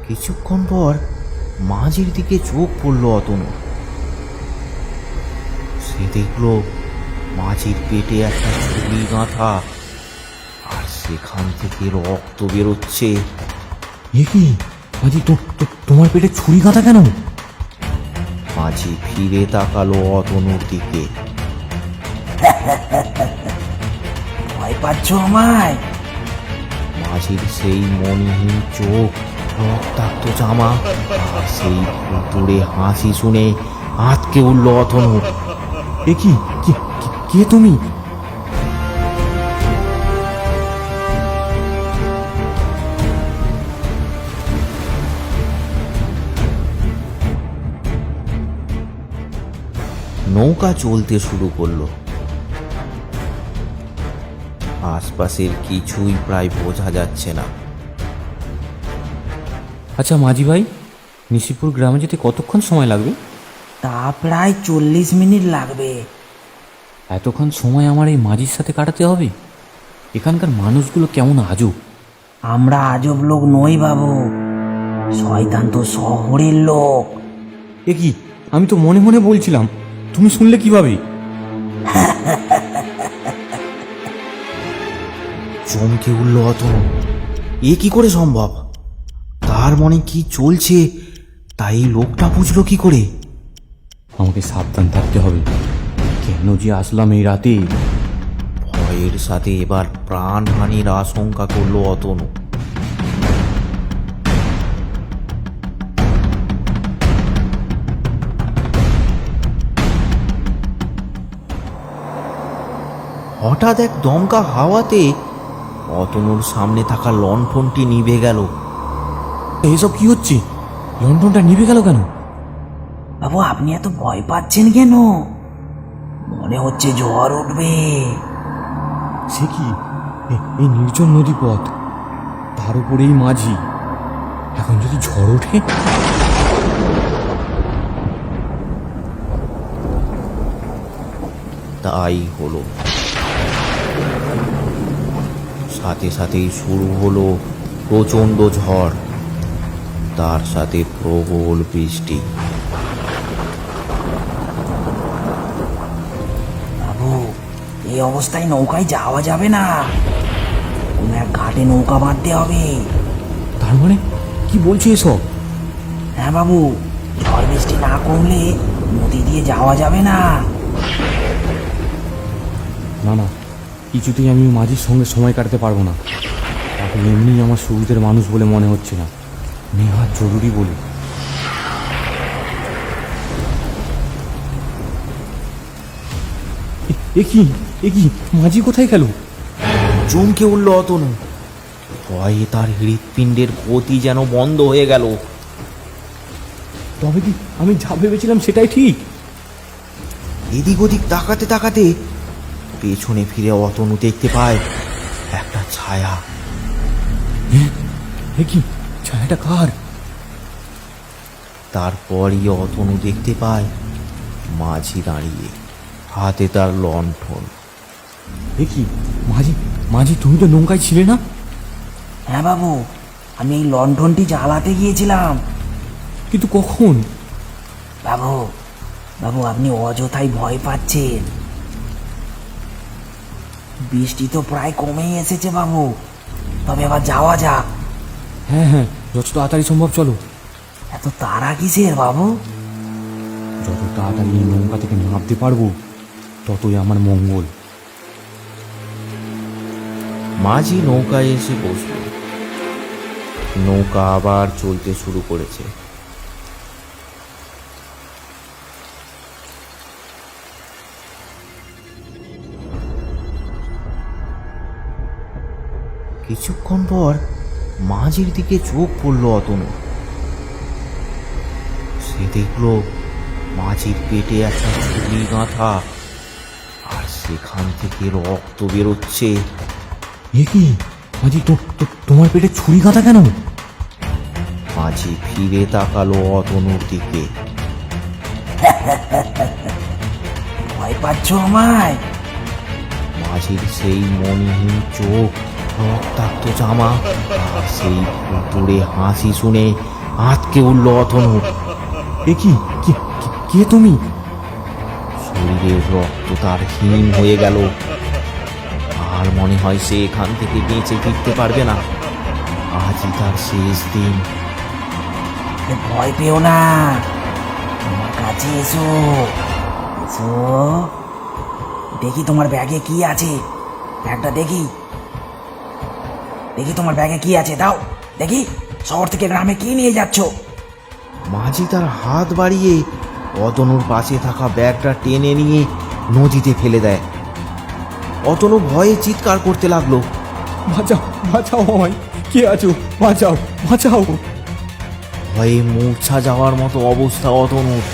কিছুক্ষণ পর মাঝির দিকে চোখ পড়ল অতনু। সে দেখল মাঝির পেটে একটা ছুরি গাঁথা, আর সেখান থেকে রক্ত বেরোচ্ছে। এ কি মাঝি, তোমার পেটে ছুরি গাঁথা কেন? মাঝি ফিরে তাকালো অতনুর দিকে। ভয় পাচ্ছ আমায়? মাঝির সেই মণিহীন চোখ, রক্তাক্ত জামা আর সেই ভুতুড়ে হাসি শুনে আঁতকে উঠল অতনু। এ কি, কে তুমি? নৌকা চলতে শুরু করলো। আশপাশের কিছুই প্রায় বোঝা যাচ্ছে না। আচ্ছা মাঝি ভাই, নিশিপুর গ্রামে যেতে কতক্ষণ সময় লাগবে? তা প্রায় 40 মিনিট লাগবে। এতক্ষণ সময় আমার এই মাঝির সাথে কাটাতে হবে? এখানকার মানুষগুলো কেমন আজব। আমরা আজব লোক নই বাবু, শয়তান তো শহরের লোক। এ কি, আমি তো মনে মনে বলছিলাম, তুমি শুনলে কিভাবে? চমকে উঠল অতনু। এ কি করে সম্ভব? তার মনে কি চলছে তাই লোকটা বুঝলো কি করে? আমাকে সাবধান থাকতে হবে। কেন যে আসলাম এই রাতে? ভয়ের সাথে এবার প্রাণহানির আশঙ্কা করলো অতনু। হঠাৎ এক দমকা হাওয়াতে অতনুর সামনে থাকা লণ্ঠনটি নিভে গেল। এইসব কি হচ্ছে? লন্ডনটা নিভে গেল কেন? বাবু আপনি এত ভয় পাচ্ছেন কেন? মনে হচ্ছে ঝড় উঠবে। সে কি, এই নির্জন নদী পথ, তার উপরেই মাঝি। এখন যদি ঝড় ওঠে? তাই হলো। সাথে সাথেই শুরু হলো প্রচণ্ড ঝড়, তার সাথে প্রবল বৃষ্টি। বাবু এই অবস্থায় নৌকায় যাওয়া যাবে না, কোনো এক ঘাটে নৌকা বাঁধতে হবে। তার মানে কি বলছো এসব? হ্যাঁ বাবু, ঝড় বৃষ্টি না কমলে নদী দিয়ে যাওয়া যাবে না। না না, কিছুতেই আমি মাঝির সঙ্গে সময় কাটাতে পারবো না। তাকে এমনি আমার সুবিধের মানুষ বলে মনে হচ্ছে না, নেহাত জরুরি বলে। এ কি মাঝি কোথায় গেল? চমকে উঠল অতনু। ভয়ে তার হৃৎপিণ্ডের গতি যেন বন্ধ হয়ে গেল। তবে কি আমি যা ভেবেছিলাম সেটাই ঠিক? এদিক ওদিক তাকাতে তাকাতে পেছনে ফিরে অতনু দেখতে পায় একটা ছায়া। এ কি, ছায়াটা কার? তারপরই অতনু দেখতে পায় মাঝি দাঁড়িয়ে, হাতে তার লণ্ঠন। এ কি মাঝি, তুমি তো নৌকায় ছিলে না? হ্যাঁ বাবু, আমি এই লণ্ঠনটি জ্বালাতে গিয়েছিলাম। কিন্তু কখন? বাবু বাবু আপনি অযথাই ভয় পাচ্ছেন। বৃষ্টি তো প্রায় কমেই এসেছে বাবু, তবে এবার যাওয়া যাক। হ্যাঁ হ্যাঁ, যত তাড়াতাড়ি সম্ভব চলো। এত তাড়া কিসের বাবু? যত তাড়াতাড়ি এই নৌকা থেকে নামতে পারবো ততই আমার মঙ্গল। মাঝি নৌকায় এসে বসল। নৌকা আবার চলতে শুরু করেছে। কিছুক্ষণ পর মাঝির দিকে চোখ পড়ল অতনু। সে দেখল মাঝির পেটে একটা ছুরি গাঁথা, আর সেখান থেকে রক্ত বেরোচ্ছে। এ কি মাঝি, তোমার পেটে ছুরি গাঁথা কেন? মাঝি ফিরে তাকালো অতনুর দিকে। ভয় পাচ্ছ আমায়? মাঝির সেই মণিহীন চোখ, রক্তাক্ত জামা আর সেই ভুতুড়ে হাসি শুনে আঁতকে উঠল অতনু। এ কি কে তুমি? শরীরের রক্ত তার হীন হয়ে গেল। আর মনে হয় সে এখান থেকে বেঁচে ফিরতে পারবে না। আজই তার শেষ দিন। এ ভয় পেও না, আমার কাছে এসো। এসো, দেখি তোমার ব্যাগে কি আছে। ব্যাগটা দেখি তোমার ব্যাগে কি আছে, দাও দেখি। শহর থেকে গ্রামে কি নিয়ে যাচ্ছ? মাঝি তার হাত বাড়িয়ে অতনুর পাশে থাকা ব্যাগটা টেনে নিয়ে নদীতে ফেলে দেয়। অতনু ভয়ে চিৎকার করতে লাগলো। বাঁচাও আমায়, কে আছো? বাঁচাও। ভয়ে মূর্ছা যাওয়ার মতো অবস্থা অতনুর।